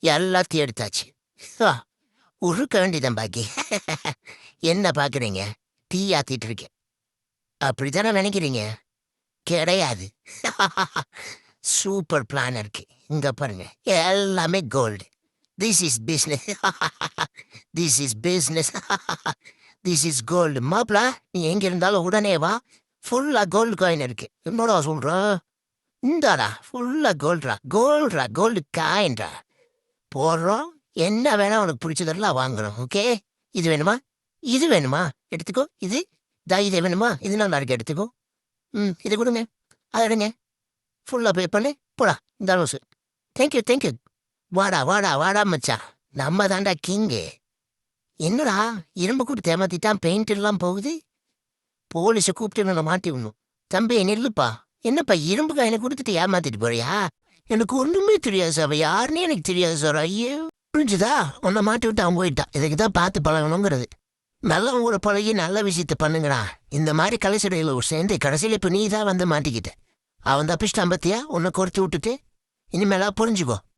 எல்லாத்தையும் எடுத்தாச்சு. ஆ, உருக்க வேண்டியதான் பாக்கி. என்ன பாக்குறீங்க? டீ ஆத்திட்டு இருக்கேன். அப்படித்தானே நினைக்கிறீங்க? கிடையாது. சூப்பர் பிளான் இருக்கு. இங்க பாருங்க, எல்லாமே gold. This is business. This is business. This is gold. மாப்பிள, நீ எங்க இருந்தாலும் உடனே வா. ஃபுல்லா கோல்டு காயின் இருக்கு. என்னடா சொல்ற? இந்தாடா, ஃபுல்லா கோல்ட்ரா, கோல்ட்ரா, கோல்டு காயின்டா. போடுறோம். என்ன வேணா உனக்கு பிடிச்சதெல்லாம் வாங்கணும். ஓகே? இது வேணுமா? இது வேணுமா? எடுத்துக்கோ. இது வேணுமா? இது நல்லா இருக்கு, எடுத்துக்கோ. இது கொடுங்க. அதை எடுங்க. ஃபுல்லா பே பண்ணு. போடா, இந்த ரோஸு. Thank you, thank you. வாடா வாடா வாடா மச்சான். நம்ம தாண்டா கிங்கு. என்னடா, இரும்பு கூட்டு ஏமாத்திட்டான், பெயிண்ட் எல்லாம் போகுது. போலீஸை கூப்பிட்டு நான் மாட்டி விடணும். தம்பி நில்லுப்பா. என்னப்பா இரும்பு காயினை கொடுத்துட்டு ஏமாத்திட்டு போறியா? எனக்கு ஒண்ணுமே தெரியாது சார். அவ யாருன்னே எனக்கு தெரியாது சார். ஐயோ, புரிஞ்சுதா? உன்னை மாட்டி விட்டு அவன் போயிட்டான். இதுக்கு தான் பார்த்து பழகணுங்கிறது. நல்லவங்களோட பழகி நல்ல விஷயத்த பண்ணுங்கடா. இந்த மாதிரி கலைச்சடையில் சேர்ந்து கடைசியில் இப்போ நீ தான் வந்து மாட்டிக்கிட்ட. அவன் தப்பிச்சிட்டான் பத்தியா, உன்னை குறைச்சி விட்டுட்டு. இனிமேலா புரிஞ்சுக்கோ.